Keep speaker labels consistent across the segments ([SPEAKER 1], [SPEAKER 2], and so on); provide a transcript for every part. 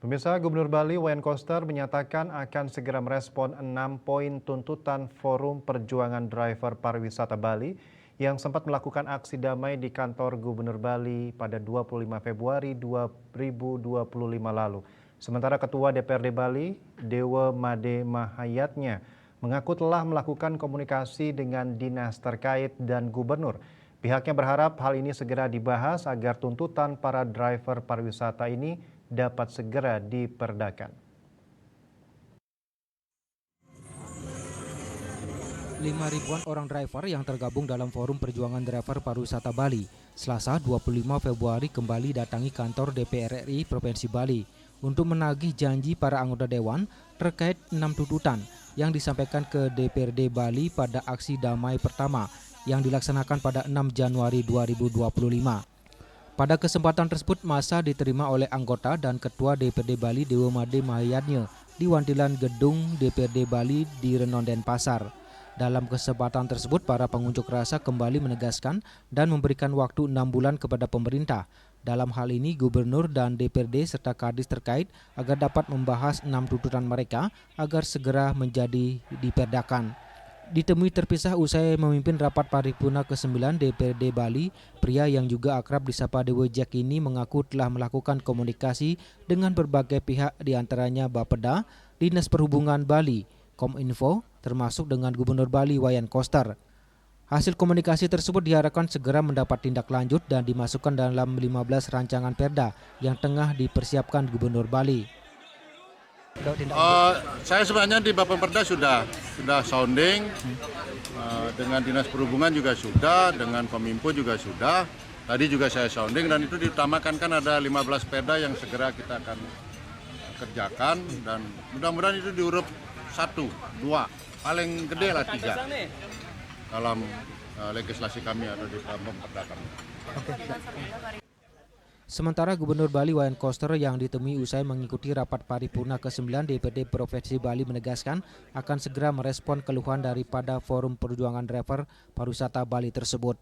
[SPEAKER 1] Pemirsa, Gubernur Bali Wayan Koster menyatakan akan segera merespon 6 poin tuntutan Forum Perjuangan Driver Pariwisata Bali yang sempat melakukan aksi damai di kantor Gubernur Bali pada 25 Februari 2025 lalu. Sementara Ketua DPRD Bali, Dewa Made Mahayatnya, mengaku telah melakukan komunikasi dengan dinas terkait dan gubernur. Pihaknya berharap hal ini segera dibahas agar tuntutan para driver pariwisata ini dapat segera diperdakan.
[SPEAKER 2] 5.000-an orang driver yang tergabung dalam Forum Perjuangan Driver Pariwisata Bali, Selasa 25 Februari kembali datangi kantor DPR RI Provinsi Bali untuk menagih janji para anggota Dewan terkait 6 tuntutan yang disampaikan ke DPRD Bali pada aksi damai pertama yang dilaksanakan pada 6 Januari 2025. Pada kesempatan tersebut, massa diterima oleh anggota dan Ketua DPRD Bali Dewa Made Mahayatnya di wantilan gedung DPRD Bali di Renon Denpasar. Dalam kesempatan tersebut, para pengunjuk rasa kembali menegaskan dan memberikan waktu 6 bulan kepada pemerintah. Dalam hal ini, Gubernur dan DPRD serta Kadis terkait agar dapat membahas 6 tuntutan mereka agar segera menjadi diperdakan. Ditemui terpisah usai memimpin rapat paripurna ke-9 DPRD Bali, pria yang juga akrab disapa Dewa Jack ini mengaku telah melakukan komunikasi dengan berbagai pihak diantaranya Bapeda, Dinas Perhubungan Bali, Kominfo, termasuk dengan Gubernur Bali Wayan Koster. Hasil komunikasi tersebut diharapkan segera mendapat tindak lanjut dan dimasukkan dalam 15 rancangan perda yang tengah dipersiapkan Gubernur Bali.
[SPEAKER 3] Saya sebenarnya di Bapemperda sudah sounding, dengan Dinas Perhubungan juga sudah, dengan Kominfo juga sudah. Tadi juga saya sounding dan itu diutamakan kan ada 15 perda yang segera kita akan kerjakan dan mudah-mudahan itu diurut 1, 2, paling gede lah 3 dalam legislasi kami atau di Bapemperda kami.
[SPEAKER 2] Sementara Gubernur Bali Wayan Koster yang ditemui usai mengikuti rapat paripurna ke-9 DPRD Provinsi Bali menegaskan akan segera merespon keluhan daripada Forum Perjuangan Driver Pariwisata Bali tersebut.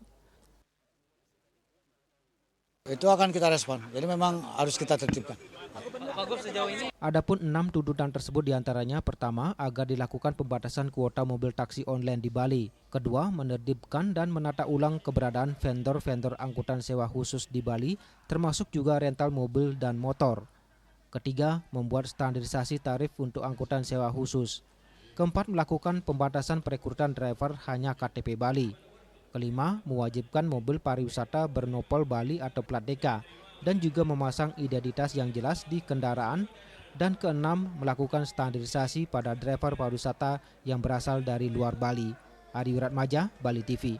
[SPEAKER 4] Itu akan kita respon, jadi memang harus kita tertibkan.
[SPEAKER 2] Adapun 6 tuntutan tersebut diantaranya pertama, agar dilakukan pembatasan kuota mobil taksi online di Bali. Kedua, menertibkan dan menata ulang keberadaan vendor-vendor angkutan sewa khusus di Bali, termasuk juga rental mobil dan motor. Ketiga, membuat standarisasi tarif untuk angkutan sewa khusus. Keempat, melakukan pembatasan perekrutan driver hanya KTP Bali. Kelima, mewajibkan mobil pariwisata bernopol Bali atau plat DK dan juga memasang identitas yang jelas di kendaraan. Dan keenam, melakukan standarisasi pada driver pariwisata yang berasal dari luar Bali. Ari Wiratmaja, Bali TV.